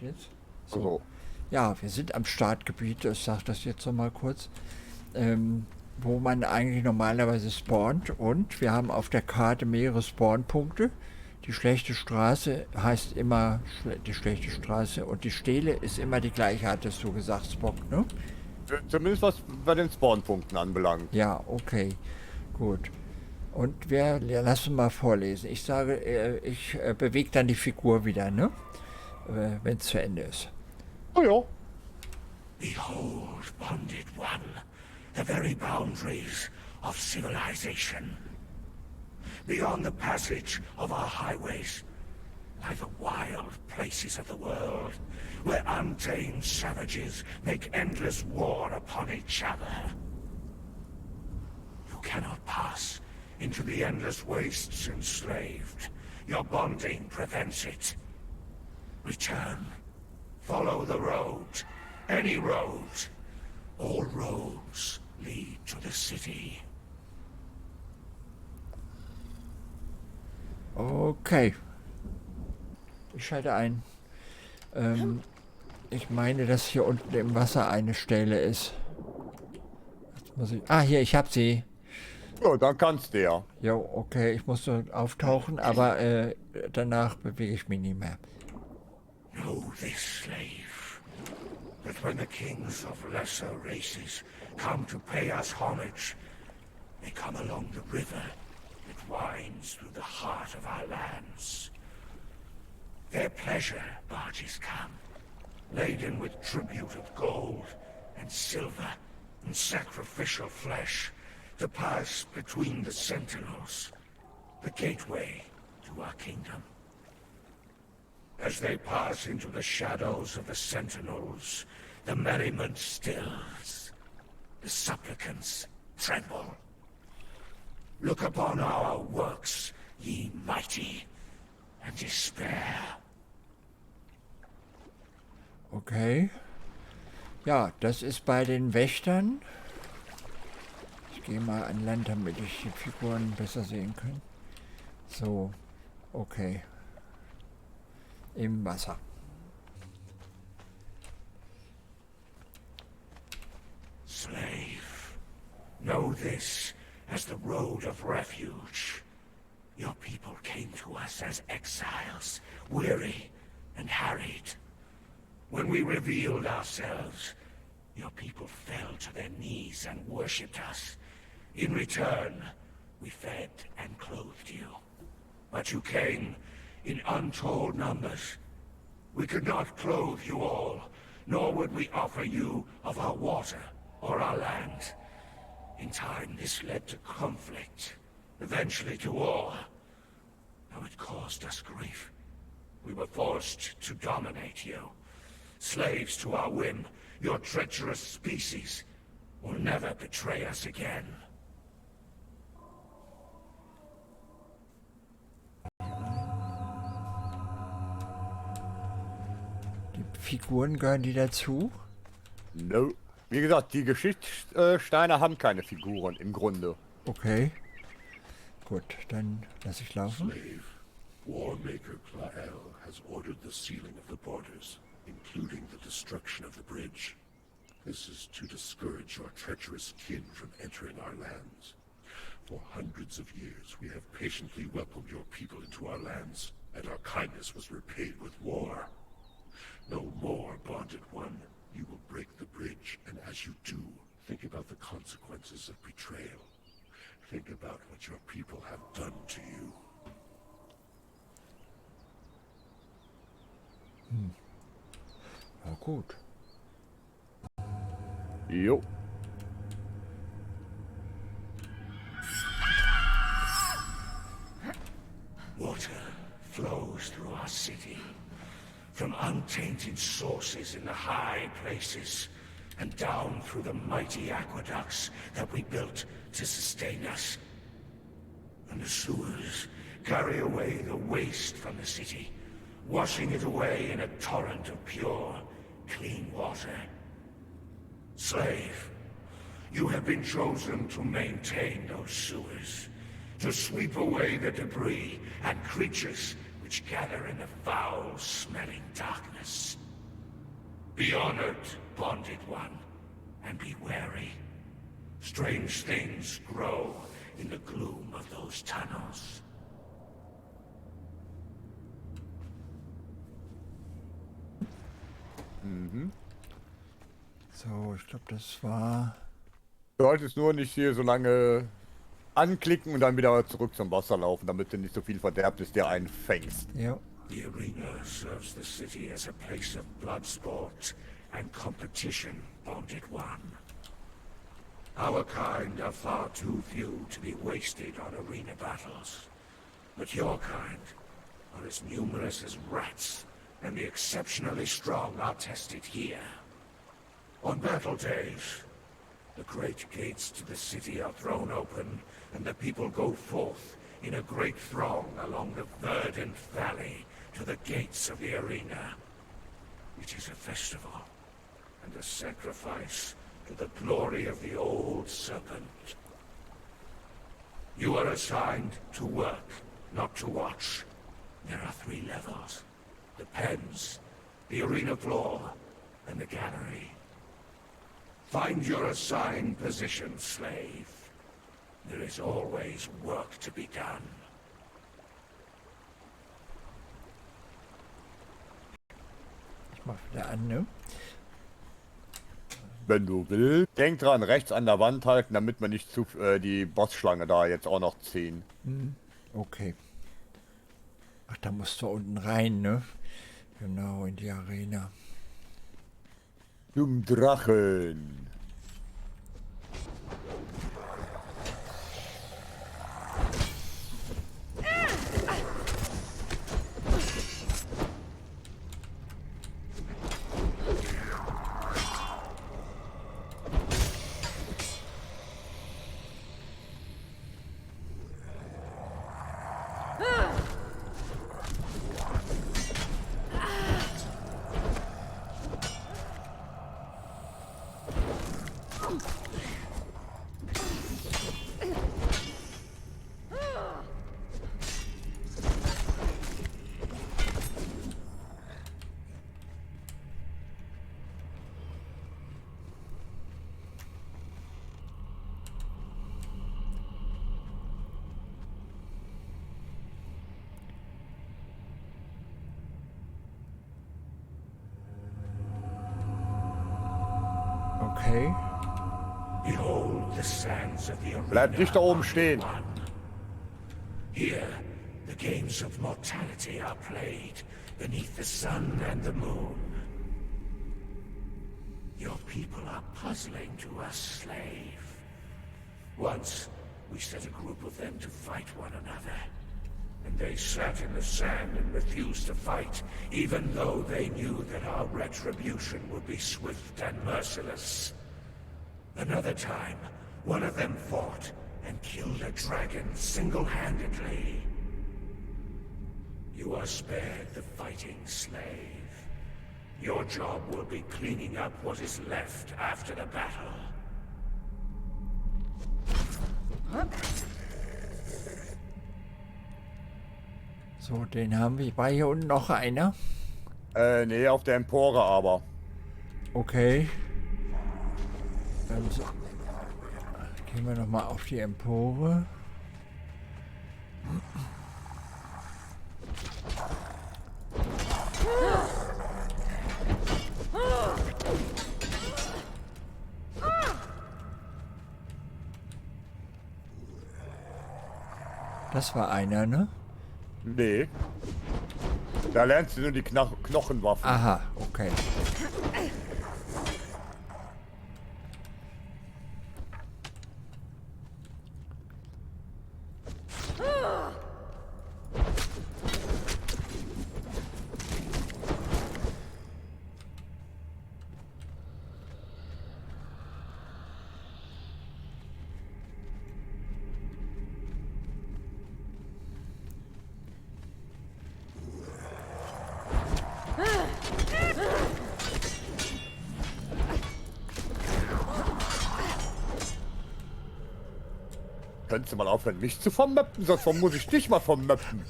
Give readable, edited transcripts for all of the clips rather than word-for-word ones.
jetzt? So. Also, Ja, wir sind am Startgebiet, ich sage das jetzt noch mal kurz, wo man eigentlich normalerweise spawnt. Und wir haben auf der Karte mehrere Spawnpunkte. Die schlechte Straße heißt immer die schlechte Straße und die Stele ist immer die gleiche, hattest du gesagt, Spock, ne? zumindest was bei den Spawnpunkten anbelangt. Ja, okay, gut. Und wir lassen mal vorlesen. Ich sage, ich bewege dann die Figur wieder, ne? Wenn es zu Ende ist. Oh ja. Behold, bonded one, the very boundaries of civilization. Beyond the passage of our highways lie the wild places of the world, where untamed savages make endless war upon each other. You cannot pass into the endless wastes enslaved. Your bonding prevents it. Return. Follow the road. Any road. All roads lead to the city. Okay. Ich schalte ein. Ich meine, dass hier unten im Wasser eine Stelle ist. Jetzt muss ich. Ah, hier, ich hab sie. Ja, dann kannst du ja. Ja, okay, ich muss so auftauchen, aber danach bewege ich mich nicht mehr. Know this, slave, that when the kings of lesser races come to pay us homage, they come along the river that winds through the heart of our lands. Their pleasure barges come, laden with tribute of gold and silver and sacrificial flesh, to pass between the sentinels, the gateway to our kingdom. As they pass into the shadows of the sentinels, the merriment stills. The supplicants tremble. Look upon our works, ye mighty, and despair. Okay. Ja, das ist bei den Wächtern. Ich gehe mal an Land, damit ich die Figuren besser sehen kann. So, okay. Im Wasser. Slave, know this as the road of refuge. Your people came to us as exiles, weary and harried. When we revealed ourselves, your people fell to their knees and worshipped us. In return, we fed and clothed you. But you came in untold numbers. We could not clothe you all, nor would we offer you of our water or our land. In time, this led to conflict, eventually to war. Though it caused us grief, we were forced to dominate you. Slaves to our whim, your treacherous species will never betray us again. Die Figuren gehören die dazu? No. Wie gesagt, die Geschichtssteine haben keine Figuren im Grunde. Okay. Gut, dann lasse ich laufen. Slave, Warmaker Clael has ordered the sealing of the borders, including the destruction of the bridge. This is to discourage your treacherous kin from entering our lands. For hundreds of years, we have patiently welcomed your people into our lands, and our kindness was repaid with war. No more, bonded one. You will break the bridge, and as you do, think about the consequences of betrayal. Think about what your people have done to you. Na gut. Jo. Water flows through our city, from untainted sources in the high places, and down through the mighty aqueducts that we built to sustain us. And the sewers carry away the waste from the city, washing it away in a torrent of pure, clean water. Slave, you have been chosen to maintain those sewers, to sweep away the debris and creatures which gather in the foul-smelling darkness. Be honored, bonded one, and be wary. Strange things grow in the gloom of those tunnels. So, ich glaube, das war... Du solltest nur nicht hier so lange anklicken und dann wieder zurück zum Wasser laufen, damit du nicht so viel Verderbnis dir einfängst. Ja. The arena serves the city as a place of blood sport and competition, bonded one. Our kind are far too few to be wasted on arena battles. But your kind are as numerous as rats, and the exceptionally strong are tested here. On battle days, the great gates to the city are thrown open, and the people go forth in a great throng along the verdant valley to the gates of the arena. It is a festival and a sacrifice to the glory of the old serpent. You are assigned to work, not to watch. There are 3 levels: the pens, the arena floor, and the gallery. Find your assigned position, slave. There is always work to be done. Ich mach wieder an, ne? Wenn du willst. Denk dran, rechts an der Wand halten, damit wir nicht die Bossschlange da jetzt auch noch ziehen. Okay. Ach, da musst du unten rein, ne? Genau, in die Arena. Zum Drachen. Okay. Behold the sands of the arena. Bleib nicht da oben stehen. Here, the games of mortality are played beneath the sun and the moon. Your people are puzzling to us, slave. Once, we set a group of them to fight one another. And they sat in the sand and refused to fight, even though they knew that our retribution would be swift and merciless. Another time, one of them fought and killed a dragon single-handedly. You are spared the fighting, slave. Your job will be cleaning up what is left after the battle. So, den haben wir. War hier unten noch einer? Nee, auf der Empore aber. Okay. Dann gehen wir nochmal auf die Empore. Das war einer, ne? Nee. Da lernst du nur die Knochenwaffen. Aha, okay. Könntest du mal aufhören, mich zu vermöppen, sonst muss ich dich mal vermöppen.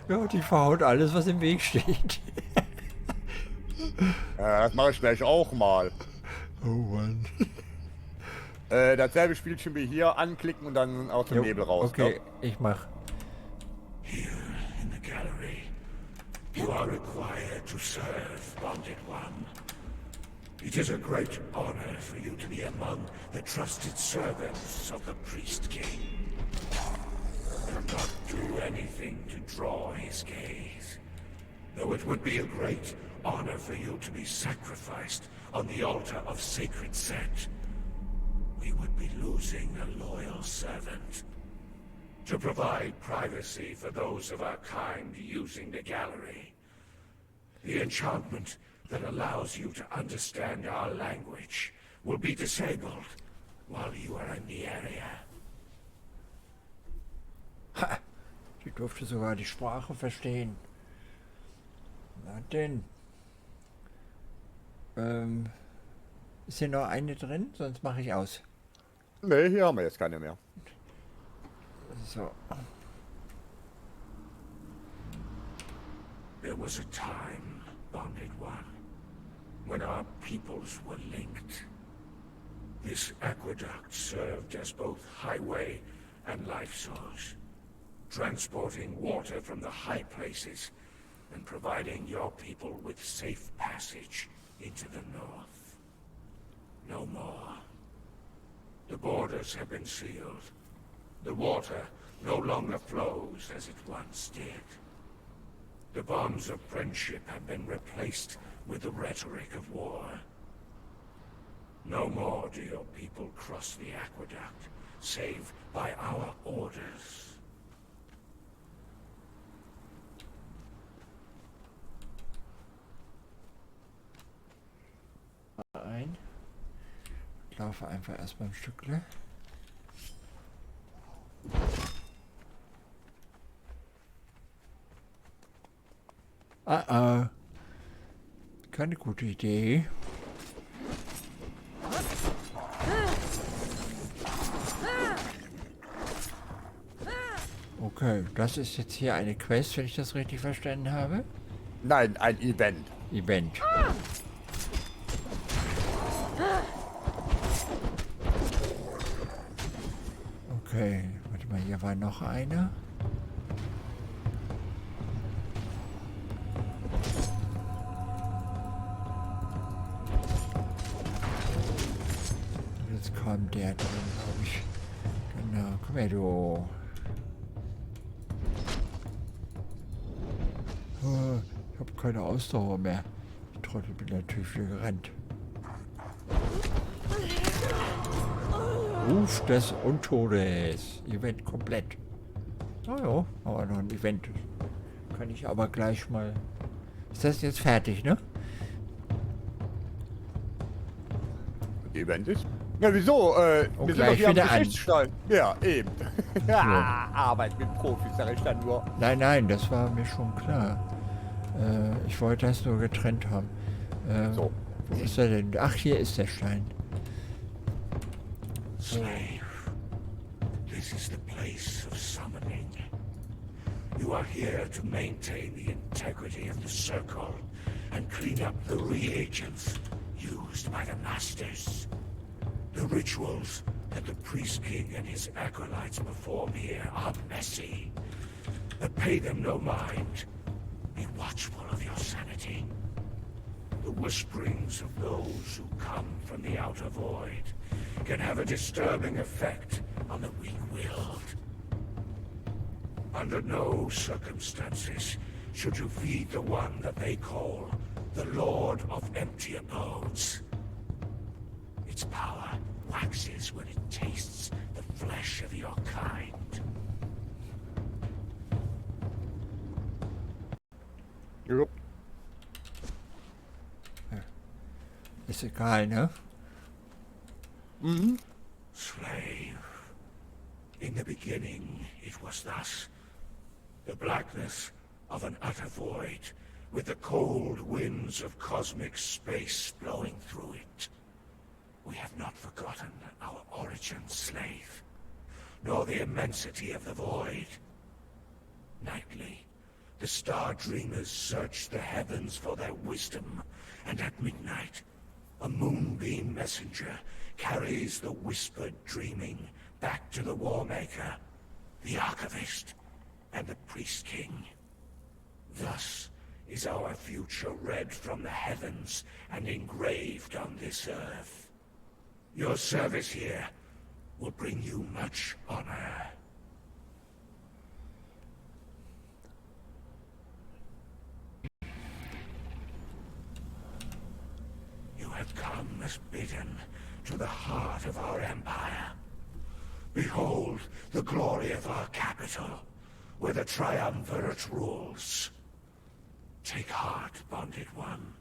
Ja, die verhaut alles, was im Weg steht. Das mache ich gleich auch mal. Oh Mann. Dasselbe Spielchen wie hier, anklicken und dann aus dem Jo, Nebel raus. okay, Ne? ich mach. Here in the gallery, you are required to serve, Bonded One. It is a great honor for you to be among the trusted servants of the Priest King. Do not do anything to draw his gaze, though it would be a great honor for you to be sacrificed on the altar of sacred Set. We would be losing a loyal servant. To provide privacy for those of our kind using the gallery. The enchantment that allows you to understand our language will be disabled while you are in the area. Ha! Die durfte sogar die Sprache verstehen. Na denn. Ist hier noch eine drin? Sonst mache ich aus. Ne, hier haben wir jetzt keine mehr. So. There was a time, Bonded One, when our peoples were linked. This aqueduct served as both highway and life source, transporting water from the high places and providing your people with safe passage into the north. No more. The borders have been sealed. The water no longer flows as it once did. The bonds of friendship have been replaced with the rhetoric of war. No more do your people cross the aqueduct, save by our orders. Ein. Ich laufe einfach erstmal ein Stückle. Keine gute Idee. Okay, das ist jetzt hier eine Quest, wenn ich das richtig verstanden habe. Nein, ein Event. Event. Okay, warte mal, hier war noch einer. Jetzt kommt der drin, glaube ich. Genau, komm her, du. Oh, ich habe keine Ausdauer mehr. Ich Trottel, bin natürlich wieder gerannt. Ruf des Untodes. Event komplett. Oh ja, aber noch ein Event. Kann ich aber gleich mal... Ist das jetzt fertig, ne? Event ist? Ja, wieso? Wir sind doch gleich hier am wieder an. Geschichtsstein. Ja, eben. Ja, Arbeit mit Profis, sag ich dann nur. Nein, nein, das war mir schon klar. Ich wollte das nur getrennt haben. So. Wo ist er denn? Ach, hier ist der Stein. Slave, this is the place of summoning. You are here to maintain the integrity of the circle and clean up the reagents used by the masters. The rituals that the Priest King and his acolytes perform here are messy, but pay them no mind. Be watchful of your sanity. The whisperings of those who come from the outer void can have a disturbing effect on the weak-willed. Under no circumstances should you feed the one that they call the Lord of Empty Abodes. Its power waxes when it tastes the flesh of your kind. Jo. Ist egal, ne? Mhm. Slave, in the beginning it was thus. The blackness of an utter void, with the cold winds of cosmic space blowing through it. We have not forgotten our origin, slave, nor the immensity of the void. Nightly, The star dreamers search the heavens for their wisdom, and at midnight, a moonbeam messenger carries the whispered dreaming back to the Warmaker, the Archivist, and the Priest King. Thus is our future read from the heavens and engraved on this earth. Your service here will bring you much honor. You have come as bidden to the heart of our empire. Behold the glory of our capital, where the Triumvirate rules. Take heart, Bonded One,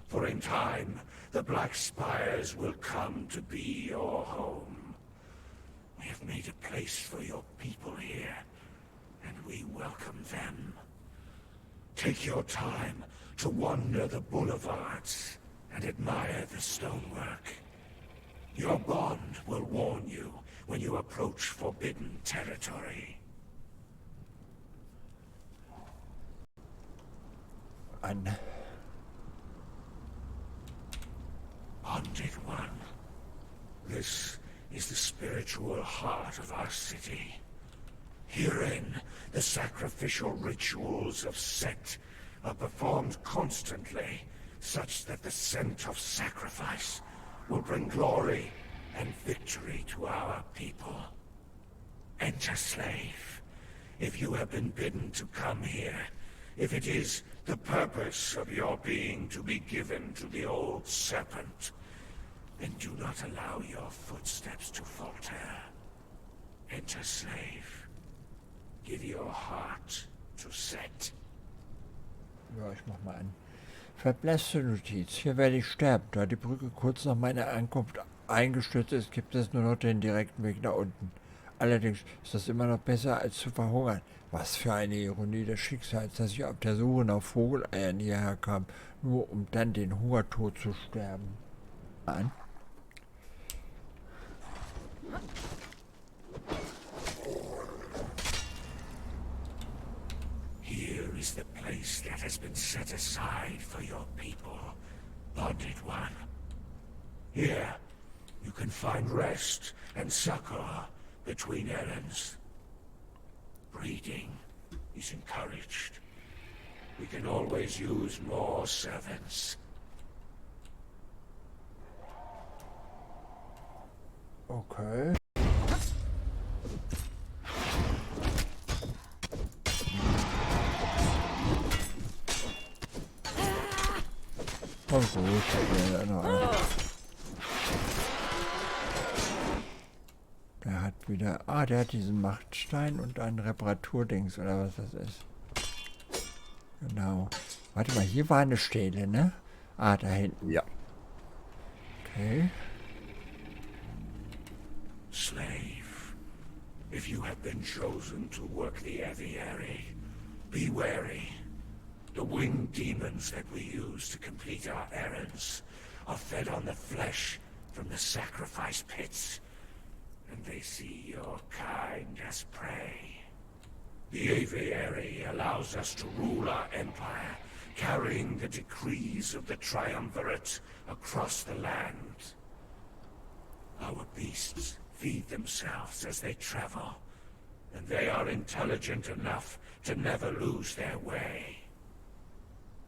for in time the Black Spires will come to be your home. We have made a place for your people here, and we welcome them. Take your time to wander the boulevards and admire the stonework. Your bond will warn you when you approach forbidden territory. Bonded One, this is the spiritual heart of our city. Herein, the sacrificial rituals of Set are performed constantly, such that the scent of sacrifice will bring glory and victory to our people. Enter, slave, if you have been bidden to come here, if it is the purpose of your being to be given to the old serpent, then do not allow your footsteps to falter. Enter, slave. Give your heart to Set. Ja, ich mach mal an. Verblasste Notiz. Hier werde ich sterben. Da die Brücke kurz nach meiner Ankunft eingestürzt ist, gibt es nur noch den direkten Weg nach unten. Allerdings ist das immer noch besser, als zu verhungern. Was für eine Ironie des Schicksals, dass ich auf der Suche nach Vogeleiern hierher kam, nur um dann den Hungertod zu sterben. An. Here is the place that has been set aside for your people, Bonded One. Here, you can find rest and succor between errands. Breeding is encouraged. We can always use more servants. Okay. Oh gut, ja, noch einer. Der hat wieder... Ah, der hat diesen Machtstein und einen Reparaturdings oder was das ist. Genau. Warte mal, hier war eine Stele, ne? Ah, da hinten. Ja. Okay. Slave, if you have been chosen to work the aviary, be wary. The winged demons that we use to complete our errands are fed on the flesh from the sacrifice pits, and they see your kind as prey. The aviary allows us to rule our empire, carrying the decrees of the Triumvirate across the land. Our beasts feed themselves as they travel, and they are intelligent enough to never lose their way.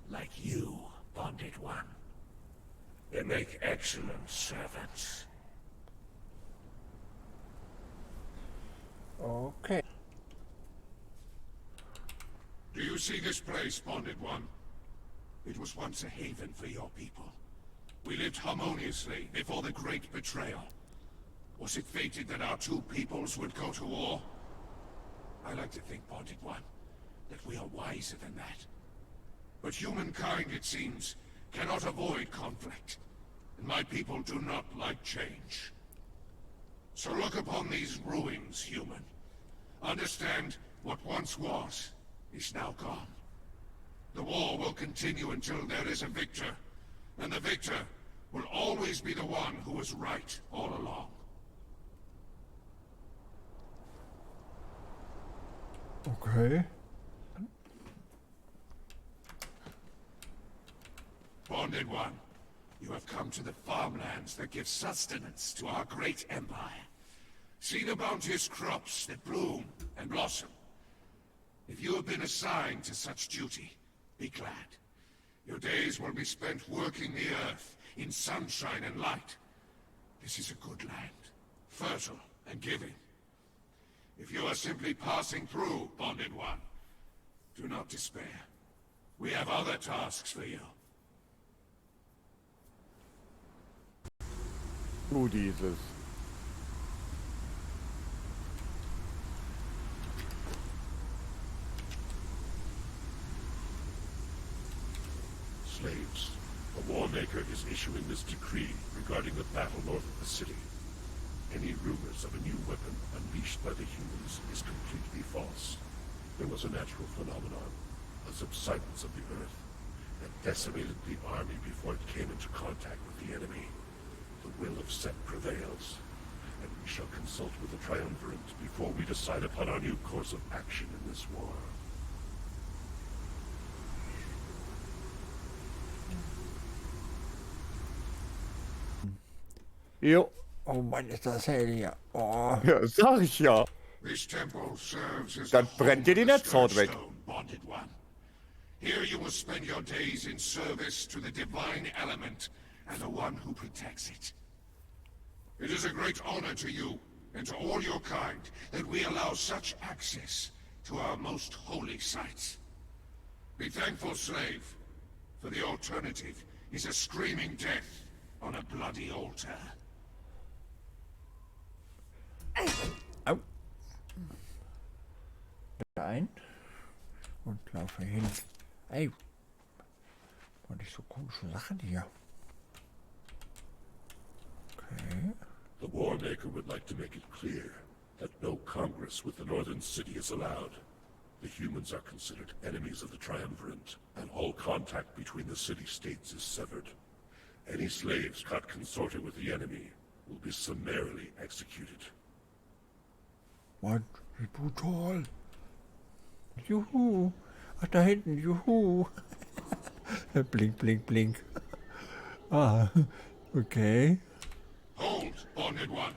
Like you, Bonded One. They make excellent servants. Okay. Do you see this place, Bonded One? It was once a haven for your people. We lived harmoniously before the great betrayal. Was it fated that our two peoples would go to war? I like to think, Bonded One, that we are wiser than that. But humankind, it seems, cannot avoid conflict. And my people do not like change. So look upon these ruins, human. Understand what once was is now gone. The war will continue until there is a victor. And the victor will always be the one who was right all along. Okay. Bonded One, you have come to the farmlands that give sustenance to our great empire. See the bounteous crops that bloom and blossom. If you have been assigned to such duty, be glad. Your days will be spent working the earth in sunshine and light. This is a good land, fertile and giving. If you are simply passing through, Bonded One, do not despair. We have other tasks for you. Dieses. Slaves, the Warmaker is issuing this decree regarding the battle north of the city. Any rumors of a new weapon unleashed by the humans is completely false. There was a natural phenomenon, a subsidence of the earth, that decimated the army before it came into contact with the enemy. The will of Set prevails, and we shall consult with the Triumvirate before we decide upon our new course of action in this war. Jo. Oh Mann, ist das hell hier. Oh. Ja, sag ich ja. This temple serves as Dann the brennt home dir die of the Netzhaut weg. Stone, Bonded One. Here you will spend your days in service to the divine element and the one who protects it. It is a great honor to you and to all your kind that we allow such access to our most holy sites. Be thankful, slave, for the alternative is a screaming death on a bloody altar. Au. Ein. Und laufe hin. Ey. Und nicht so komische Sachen hier. Okay. The Warmaker would like to make it clear that no congress with the northern city is allowed. The humans are considered enemies of the Triumvirate, and all contact between the city-states is severed. Any slaves caught consorting with the enemy will be summarily executed. Mann, wie brutal. Juhu. Ach, da hinten, juhu. Blink, blink, blink. Ah, okay. Hold, Bonded One.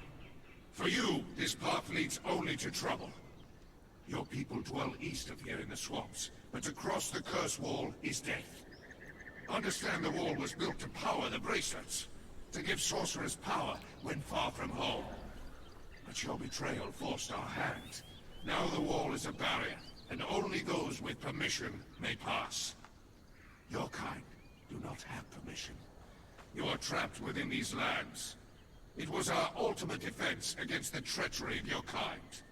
For you, this path leads only to trouble. Your people dwell east of here in the swamps, but to cross the curse wall is death. Understand the wall was built to power the bracelets, to give sorcerers power when far from home. But your betrayal forced our hand. Now the wall is a barrier, and only those with permission may pass. Your kind do not have permission. You are trapped within these lands. It was our ultimate defense against the treachery of your kind.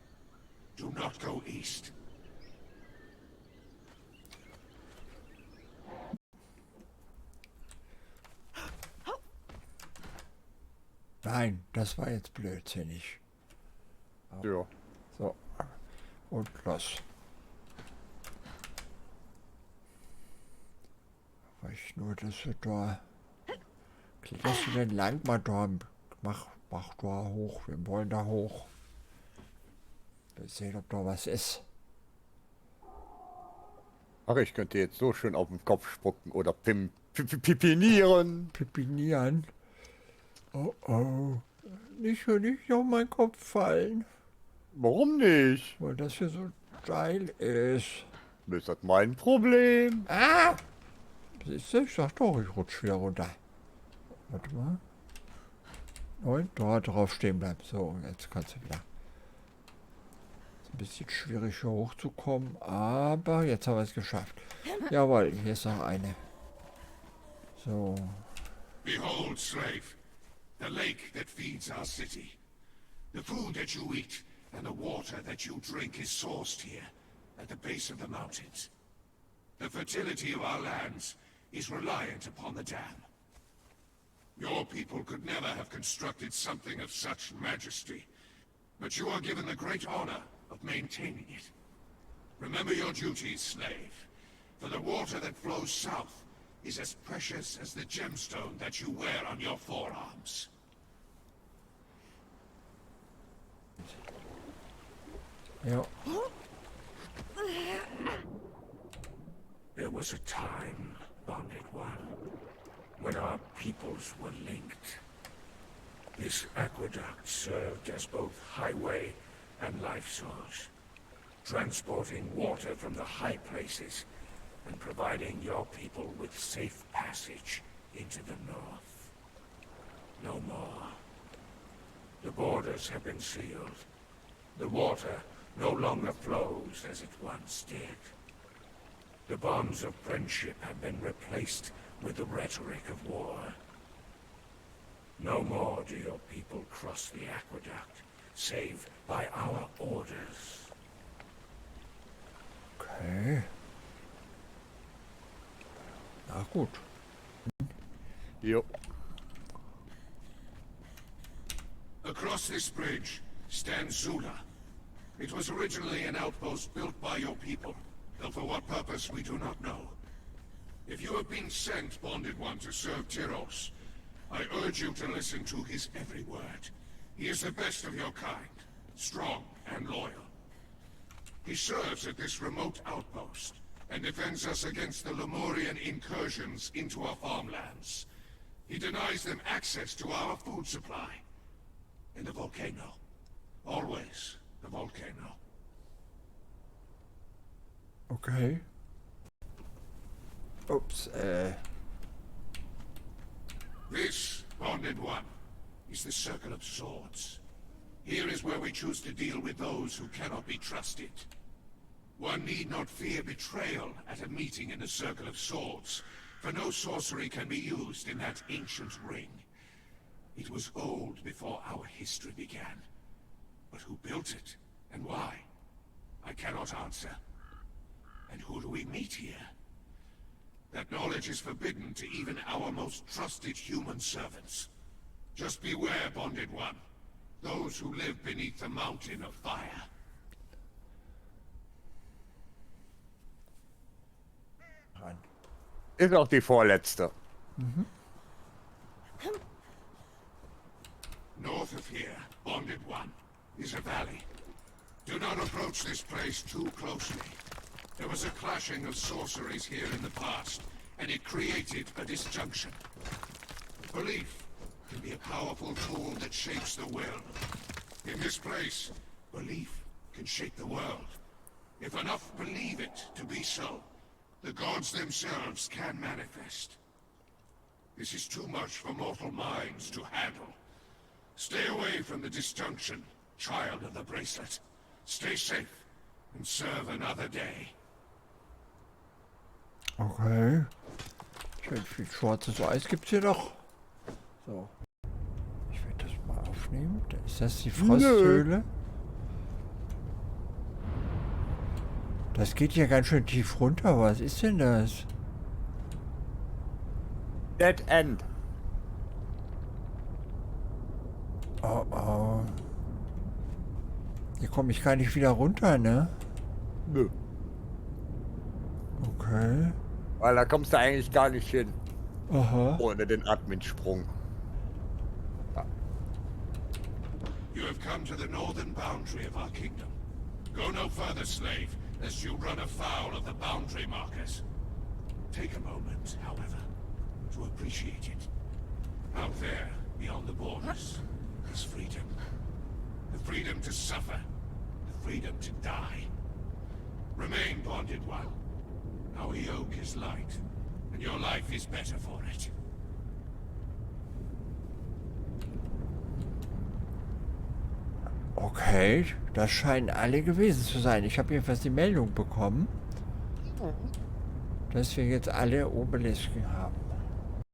Do not go east. Nein, das war jetzt blödsinnig. Ja. So. Und los. Reicht nur, dass wir da... Kletterst du denn lang mal da? Mach da hoch. Wir wollen da hoch. Wir sehen, ob da was ist. Ach, ich könnte jetzt so schön auf den Kopf spucken oder pipinieren. Pipinieren. Oh oh. Nicht auf meinen Kopf fallen. Warum nicht? Weil das hier so steil ist. Ist das mein Problem? Ah! Siehst du, ich sag doch, ich rutsch wieder runter. Warte mal. Und da drauf stehen bleiben. So, jetzt kannst du wieder. Ist ein bisschen schwierig hier hochzukommen, aber jetzt haben wir es geschafft. Jawohl, hier ist noch eine. So. Behold, slave, the lake that feeds our city. The food that you eat and the water that you drink is sourced here, at the base of the mountains. The fertility of our lands is reliant upon the dam. Your people could never have constructed something of such majesty, but you are given the great honor of maintaining it. Remember your duties, slave, for the water that flows south is as precious as the gemstone that you wear on your forearms. Ja. There was a time, Bonded One, our peoples were linked. This aqueduct served as both highway and life source, transporting water from the high places and providing your people with safe passage into the north. No more. The borders have been sealed. The water no longer flows as it once did. The bonds of friendship have been replaced with the rhetoric of war. No more do your people cross the aqueduct, save by our orders. Okay. Na gut. Jo. Across this bridge stands Zula. It was originally an outpost built by your people, though for what purpose we do not know. If you have been sent, Bonded One, to serve Tyros, I urge you to listen to his every word. He is the best of your kind, strong and loyal. He serves at this remote outpost, and defends us against the Lemurian incursions into our farmlands. He denies them access to our food supply. In the volcano. Always the volcano. Okay. Oops, This, Bonded One, is the Circle of Swords. Here is where we choose to deal with those who cannot be trusted. One need not fear betrayal at a meeting in the Circle of Swords, for no sorcery can be used in that ancient ring. It was old before our history began. But who built it, and why? I cannot answer. And who do we meet here? That knowledge is forbidden to even our most trusted human servants. Just beware, Bonded One. Those who live beneath the mountain of fire. Ist auch die vorletzte. North of here, Bonded One, is a valley. Do not approach this place too closely. There was a clashing of sorceries here in the past, and it created a disjunction. Belief can be a powerful tool that shapes the will. In this place, belief can shape the world. If enough believe it to be so, the gods themselves can manifest. This is too much for mortal minds to handle. Stay away from the disjunction, child of the bracelet. Stay safe and serve another day. okay. Schön viel schwarzes Eis gibt's hier noch. So. Ich werde das mal aufnehmen. Ist das die Frosthöhle? Das geht hier ganz schön tief runter. Was ist denn das? Dead End. Oh, oh. Hier komme ich gar nicht wieder runter, ne? Nö. Okay. Weil da kommst du eigentlich gar nicht hin. Aha. Ohne den Admin-Sprung. You have come to the northern boundary of our kingdom. Go no further, slave, lest you run afoul of the boundary markers. Take a moment, however, to appreciate it. Out there, beyond the borders, is freedom. The freedom to suffer, the freedom to die. Remain, Bonded One. Our yoke is light, and your life is better for it. Okay, das scheinen alle gewesen zu sein. Ich habe jedenfalls die Meldung bekommen, dass wir jetzt alle Obelisken haben.